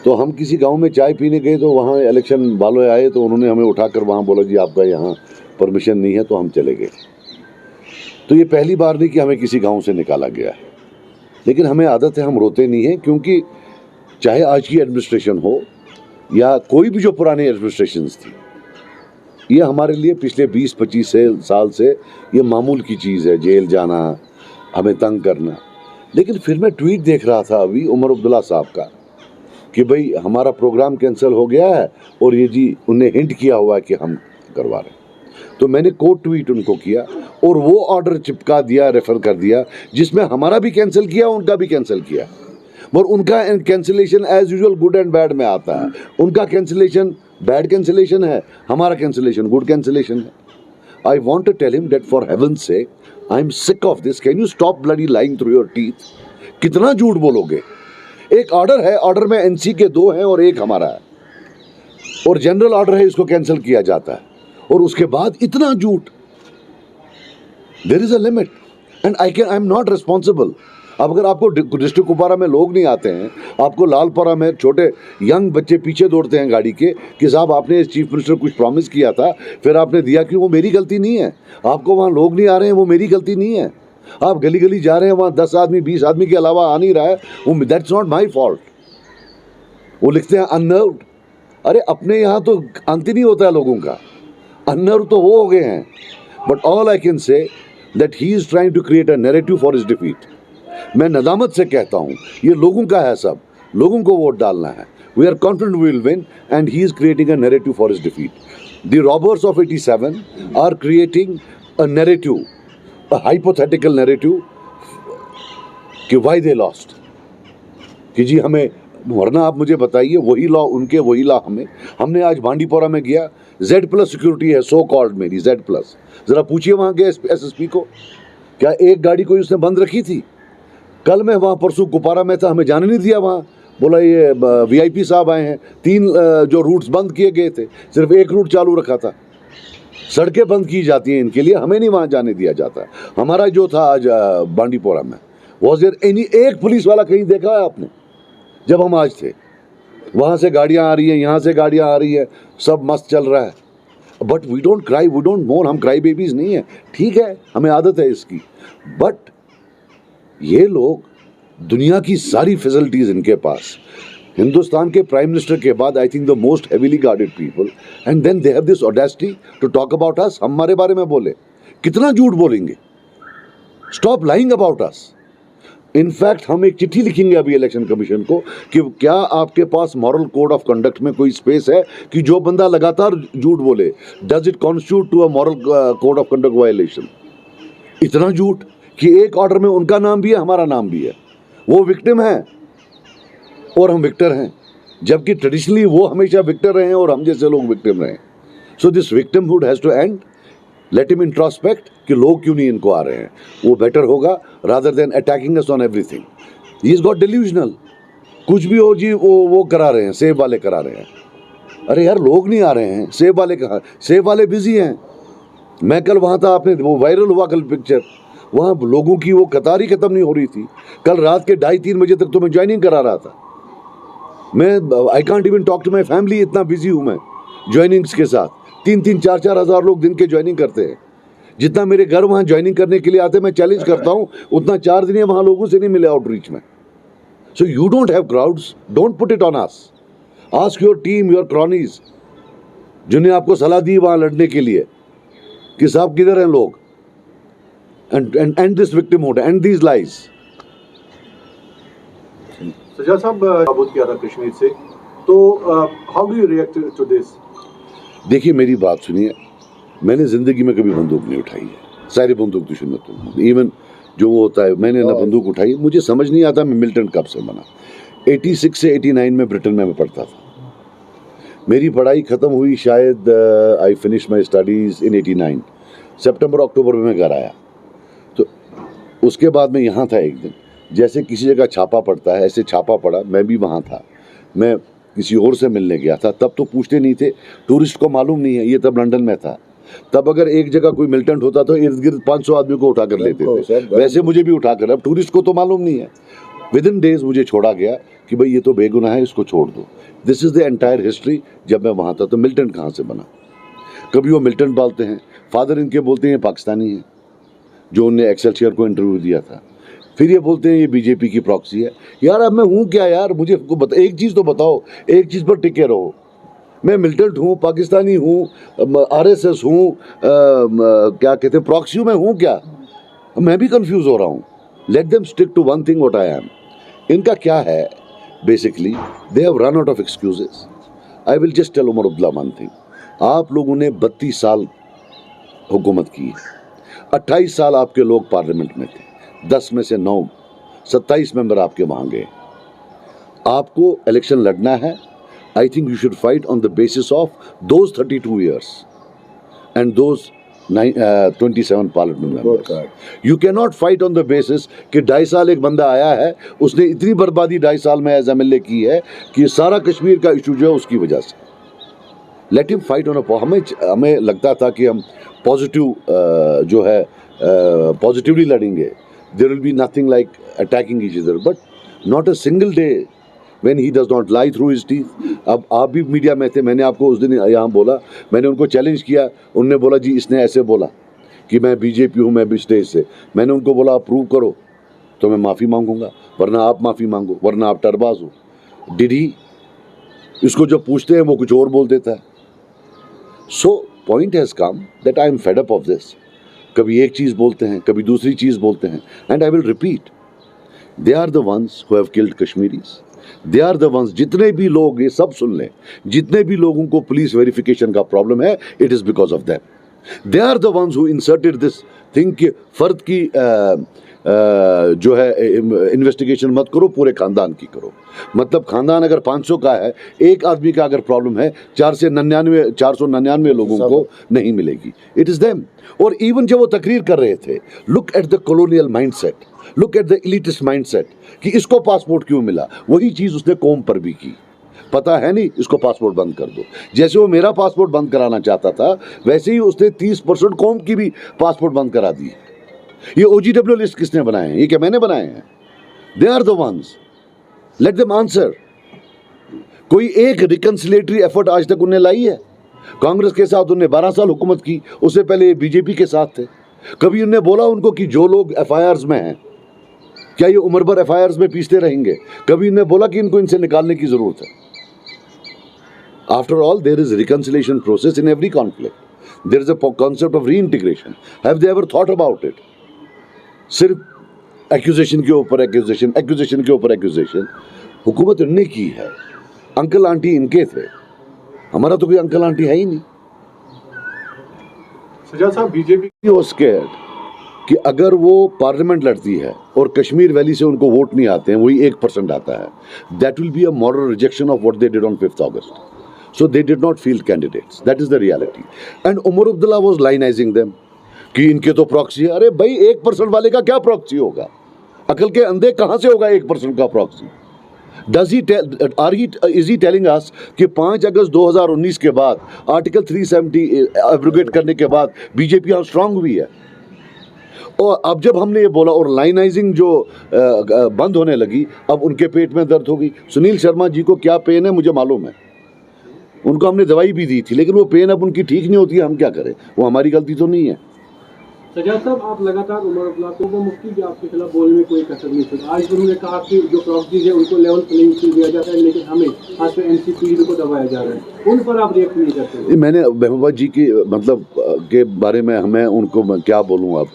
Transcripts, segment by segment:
तो हम किसी गांव में चाय पीने गए तो वहाँ इलेक्शन वाले आए तो उन्होंने हमें उठाकर वहाँ बोला जी आपका यहाँ परमिशन नहीं है, तो हम चले गए। तो ये पहली बार नहीं कि हमें किसी गांव से निकाला गया है, लेकिन हमें आदत है, हम रोते नहीं हैं, क्योंकि चाहे आज की एडमिनिस्ट्रेशन हो या कोई भी जो पुरानी एडमिनिस्ट्रेशंस थी, ये हमारे लिए पिछले 20-25 साल से ये मामूल की चीज़ है, जेल जाना, हमें तंग करना। लेकिन फिर मैं ट्वीट देख रहा था अभी उमर अब्दुल्ला साहब का कि भाई हमारा प्रोग्राम कैंसिल हो गया है और ये जी उन्हें हिंट किया हुआ है कि हम करवा रहे हैं। तो मैंने कोट ट्वीट उनको किया और वो ऑर्डर चिपका दिया, रेफर कर दिया, जिसमें हमारा भी कैंसिल किया, उनका भी कैंसिल किया। और उनका cancellation as usual good and bad में आता है। उनका कैंसिलेशन बैड कैंसिलेशन है, हमारा कैंसिलेशन गुड कैंसिलेशन है। I want to tell him that for heaven's sake I am sick of this, can you stop bloody lying through your teeth. कितना झूठ बोलोगे? एक ऑर्डर है, ऑर्डर में एनसी के 2 हैं और 1 हमारा है, और जनरल ऑर्डर है, इसको कैंसिल किया जाता है, और उसके बाद इतना झूठ। There is a limit and I am not responsible. अब अगर आपको डिस्ट्रिक्ट कुपवारा में लोग नहीं आते हैं, आपको लालपुरा में छोटे यंग बच्चे पीछे दौड़ते हैं गाड़ी के कि साहब आपने चीफ मिनिस्टर कुछ प्रॉमिस किया था, फिर आपने दिया कि वो मेरी गलती नहीं है। आपको वहाँ लोग नहीं आ रहे हैं, वो मेरी गलती नहीं है। आप गली गली जा रहे हैं, वहाँ 10 आदमी 20 आदमी के अलावा आ नहीं रहा है, वो दैट्स नॉट माई फॉल्ट। वो लिखते हैं अननर्व्ड। अरे अपने यहाँ तो अंत ही नहीं होता है लोगों का, अननर्व तो वो हो गए हैं। But all I can say that he is trying to create a narrative for his defeat. मैं नदामत से कहता हूँ, ये लोगों का है, सब लोगों को वोट डालना है। We are confident we will win and he is creating a narrative for his defeat. The robbers of 87 are creating a narrative, a hypothetical narrative कि why they lost, कि जी हमें, वरना आप मुझे बताइए वही लॉ उनके, वही लॉ हमें। हमने आज बांडीपोरा में गया, Z+ सिक्योरिटी है सो कॉल्ड मेरी Z+। जरा पूछिए वहाँ के SSP को, क्या एक गाड़ी कोई उसने बंद रखी थी? कल मैं वहाँ परसों कुपवारा में था, हमें जाने नहीं दिया वहाँ। बोला ये VIP साहब आए हैं, 3 जो रूट्स बंद किए गए थे, सिर्फ 1 रूट चालू रखा था। सड़कें बंद की जाती हैं इनके लिए, हमें नहीं वहाँ जाने दिया जाता। हमारा जो था आज बांडीपोरा में, वॉज देयर एनी एक पुलिस वाला कहीं देखा है आपने? जब हम आज थे, वहाँ से गाड़ियाँ आ रही हैं, यहाँ से गाड़ियाँ आ रही हैं, सब मस्त चल रहा है। But we don't cry, we don't mourn, हम क्राई बेबीज नहीं है, ठीक है, हमें आदत है इसकी। बट ये लोग, दुनिया की सारी फैसिलिटीज इनके पास, हिंदुस्तान के प्राइम मिनिस्टर के बाद I think the most heavily guarded people, and then they have this audacity to talk about us. हमारे बारे में बोले, कितना झूठ बोलेंगे? Stop lying about us. In fact हम एक चिट्ठी लिखेंगे अभी इलेक्शन कमीशन को कि क्या आपके पास मॉरल कोड ऑफ कंडक्ट में कोई स्पेस है कि जो बंदा लगातार झूठ बोले, does it constitute to a moral code of conduct violation? इतना झूठ कि एक ऑर्डर में उनका नाम भी है, हमारा नाम भी है। वो विक्टिम है और हम विक्टर हैं, जबकि ट्रेडिशनली वो हमेशा विक्टर रहे हैं और हम जैसे लोग विक्टिम रहे। So this victimhood has to end. Let him introspect कि लोग क्यों नहीं इनको आ रहे हैं, वो बेटर होगा rather than attacking us on everything. He is got delusional, कुछ भी हो जी वो करा रहे हैं, सेब वाले करा रहे हैं। अरे यार लोग नहीं आ रहे हैं, सेब वाले कहाँ? सेब वाले बिजी हैं। मैं कल वहाँ था, आपने वो वायरल हुआ कल पिक्चर, वहाँ लोगों की वो कतार ही खत्म नहीं हो रही थी। कल रात के 2:30-3 बजे तक तो मैं ज्वाइनिंग करा रहा था। मैं I can't even talk to my family, इतना बिजी हूँ मैं ज्वाइनिंग्स के साथ। 3-3, 4-4 हज़ार लोग दिन के ज्वाइनिंग करते हैं। जितना मेरे घर वहाँ ज्वाइनिंग करने के लिए आते हैं, मैं चैलेंज करता हूँ, उतना 4 दिन वहाँ लोगों से नहीं मिले आउटरीच में। So you don't have crowds, don't put it on us. Ask your team, your cronies, जिन्हें आपको सलाह दी वहाँ लड़ने के लिए कि साहब किधर हैं लोग, and this victimhood and these lies. Sajjad साहब नाबूद किया था कश्मीर से, तो how do you react to this? देखिए मेरी बात सुनिए, मैंने ज़िंदगी में कभी बंदूक नहीं उठाई है, सारी बंदूक दुश्मन तुम, इवन जो वो होता है, मैंने ना बंदूक उठाई। मुझे समझ नहीं आता मैं मिलिटेंट कब से बना। 86 से 89 में ब्रिटेन में मैं पढ़ता था। मेरी पढ़ाई ख़त्म हुई शायद, आई फिनिश माई स्टडीज़ इन 89 सितंबर अक्टूबर में मैं घर आया। तो उसके बाद मैं यहाँ था एक दिन, जैसे किसी जगह छापा पड़ता है ऐसे छापा पड़ा, मैं भी वहाँ था। मैं किसी और से मिलने गया था, तब तो पूछते नहीं थे, टूरिस्ट को मालूम नहीं है, ये तब लंदन में था। तब अगर एक जगह कोई मिलिटेंट होता तो इर्द गिर्द 500 आदमी को उठा कर लेते थे, वैसे मुझे भी उठा कर। अब टूरिस्ट को तो मालूम नहीं है। विद इन डेज मुझे छोड़ा गया, कि भाई ये तो बेगुनाह है, इसको छोड़ दो। This is the entire history. जब मैं वहाँ था तो मिलिटेंट कहाँ से बना? कभी वो मिलिटेंट बोलते हैं, फादर इनके बोलते हैं ये पाकिस्तानी है, जो उनने एक्सेलसियर को इंटरव्यू दिया था। फिर ये बोलते हैं ये बीजेपी की प्रॉक्सी है। यार अब मैं हूँ क्या यार? मुझे एक चीज़ तो बताओ, एक चीज़ पर टिके रहो। मैं मिलिटेंट हूँ, पाकिस्तानी हूँ, आरएसएस हूँ, क्या कहते हैं, प्रॉक्सी हूँ, मैं हूँ क्या? मैं भी कंफ्यूज हो रहा हूँ। Let them stick to one thing what I am. इनका क्या है basically, they have run out of excuses. I will just tell Omar Abdullah one thing. आप लोगों ने 32 साल हुकूमत की, 28 साल आपके लोग पार्लियामेंट में थे, 10 में से 9, 27 मेंबर आपके वहाँ गए। आपको इलेक्शन लड़ना है। I think you should fight on the basis of those 32 years and those 27 parliament members. You cannot fight on the basis कि 2.5 साल एक बंदा आया है, उसने इतनी बर्बादी 2.5 साल में एज एमएलए की है कि सारा कश्मीर का इशू जो है उसकी वजह से। Let him fight on a हमें लगता था कि हम पॉजिटिव जो है पॉजिटिवली लड़ेंगे। There will be nothing like attacking each other, but not a single day when he does not lie through his teeth. अब आप भी मीडिया में थे, मैंने आपको उस दिन यहाँ बोला, मैंने उनको चैलेंज किया, उनने बोला जी इसने ऐसे बोला कि मैं बीजेपी हूँ, मैं भी स्टेज से। मैंने उनको बोला आप प्रूव करो तो मैं माफ़ी मांगूंगा, वरना आप माफ़ी मांगो, वरना आप टरबाज हो। Did he? इसको जब पूछते हैं वो कुछ और बोल देता है। So point has come that I am fed up of this. कभी एक चीज़ बोलते हैं, कभी दूसरी चीज़ बोलते हैं, and I will repeat, they are the ones who have killed Kashmiris. They are the ones, जितने भी लोग, ये सब सुन लें, जितने भी लोगों को पुलिस वेरिफिकेशन का प्रॉब्लम है, it is because of them. They are the ones who inserted this thing कि फर्द की जो है इन्वेस्टिगेशन मत करो, पूरे खानदान की करो। मतलब खानदान अगर 500 का है, एक आदमी का अगर प्रॉब्लम है, 499 लोगों को नहीं मिलेगी। It is them. और इवन जब वो तकरीर कर रहे थे, look at the colonial mindset, look at the elitist mindset कि इसको पासपोर्ट क्यों मिला। वही चीज़ उसने कौम पर भी की। पता है नहीं, इसको पासपोर्ट बंद कर दो। जैसे वो मेरा पासपोर्ट बंद कराना चाहता था, वैसे ही उसने 30% कौम की भी पासपोर्ट बंद करा दी। ये OGW लिस्ट किसने बनाए हैं? ये क्या मैंने बनाए हैं? They are the ones, let them answer. कोई एक रिकंसिलेटरी एफर्ट आज तक उन्हें लाई है? कांग्रेस के साथ उन्हें 12 साल हुकूमत की, उससे पहले बीजेपी के साथ थे। कभी उन्हें बोला उनको कि जो लोग FIRs में हैं, क्या ये उम्र भर FIRs में पीसते रहेंगे? कभी उन्हें बोला कि इनको इनसे निकालने की जरूरत है? After all there is reconciliation process in every conflict. There is a concept of reintegration. Have they ever thought about it? सिर्फ एक्यूजेशन के ऊपर एक्यूजेशन, एक्यूजेशन के ऊपर एक्यूजेशन। हुकूमत इनने की है, अंकल आंटी इनके थे, हमारा तो कोई अंकल आंटी है ही नहीं। सजाद साहब, बीजेपी कि अगर वो पार्लियामेंट लड़ती है और कश्मीर वैली से उनको वोट नहीं आते हैं, वही 1% आता है, that will be a moral rejection of what they did on 5th August. So they did not field candidates, that is the reality. And Omar Abdullah was lionizing them कि इनके तो प्रॉक्सी है। अरे भाई, 1% वाले का क्या प्रॉक्सी होगा? अकल के अंधे कहां से होगा 1% का proxy? Is he telling us कि 5 अगस्त 2019 के बाद आर्टिकल 370 एब्रोगेट करने के बाद बीजेपी यहाँ स्ट्रांग हुई है? और अब जब हमने ये बोला और लाइनाइजिंग जो बंद होने लगी, अब उनके पेट में दर्द होगी। सुनील शर्मा जी को क्या पेन है मुझे मालूम है, उनको हमने दवाई भी दी थी, लेकिन वो पेन अब उनकी ठीक नहीं होती है। हम क्या करें? वो हमारी गलती तो नहीं है। सजाद साहब, आप लगातार उमर अब्दुल्ला को वो मुफ्ती के आपके खिलाफ बोलने में कोई कसर नहीं छोड़ी। आज उन्होंने कहा कि जो प्रॉक्सीज है उनको लेवल प्लेइंग फील्ड दिया जाता है, लेकिन हमें आज NCP को दबाया जा रहा है। उन पर आप रिएक्ट नहीं करते? मैंने महबूबा जी की मतलब के बारे में हमें उनको क्या बोलूँ, अब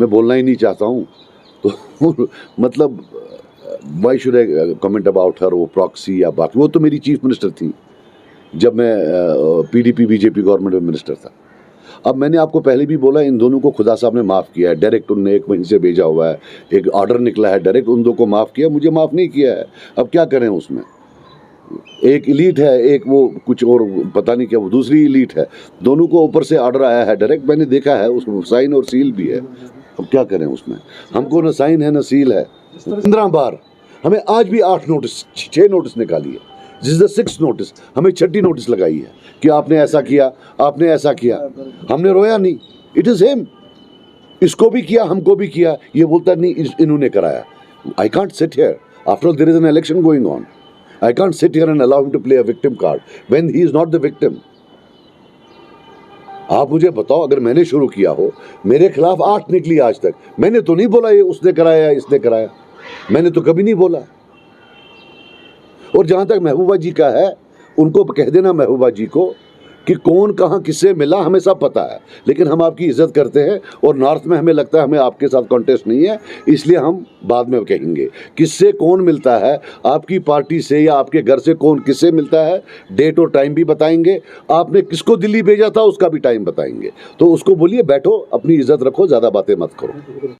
मैं बोलना ही नहीं चाहता हूँ। तो मतलब why should I comment about her, वो प्रॉक्सी या बाकी। वो तो मेरी चीफ मिनिस्टर थी जब मैं PDP BJP गवर्नमेंट में मिनिस्टर था। अब मैंने आपको पहले भी बोला, इन दोनों को खुदा साहब ने माफ़ किया है डायरेक्ट। उनने एक महीने से भेजा हुआ है, एक ऑर्डर निकला है डायरेक्ट, उन दो को माफ़ किया, मुझे माफ़ नहीं किया है। अब क्या करें उसमें? एक इलीट है, एक वो कुछ और पता नहीं क्या, वो दूसरी इलीट है। दोनों को ऊपर से ऑर्डर आया है डायरेक्ट, मैंने देखा है, उसमें साइन और सील भी है। अब क्या करें उसमें? हमको न साइन है न सील है। 15 बार हमें आज भी 8 नोटिस, 6 नोटिस निकाली है। This is the 6th notice, हमें 6ठी नोटिस लगाई है कि आपने ऐसा किया, आपने ऐसा किया। हमने रोया नहीं, इट इज हिम। इसको भी किया, हमको भी किया। ये बोलता नहीं इन्होंने कराया। I can't sit here, after all there is an election going on. I can't sit here and allow him to play a victim card when he is not the victim. आप मुझे बताओ, अगर मैंने शुरू किया हो, मेरे खिलाफ 8 निकली आज तक, मैंने तो नहीं बोला ये उसने कराया इसने कराया, मैंने तो कभी नहीं बोला। और जहां तक महबूबा जी का है, उनको कह देना महबूबा जी को कि कौन कहां किससे मिला हमें सब पता है, लेकिन हम आपकी इज्जत करते हैं और नॉर्थ में हमें लगता है हमें आपके साथ कॉन्टेस्ट नहीं है, इसलिए हम बाद में कहेंगे किससे कौन मिलता है, आपकी पार्टी से या आपके घर से कौन किससे मिलता है, डेट और टाइम भी बताएंगे, आपने किसको दिल्ली भेजा था उसका भी टाइम बताएंगे। तो उसको बोलिए बैठो, अपनी इज्जत रखो, ज़्यादा बातें मत करो।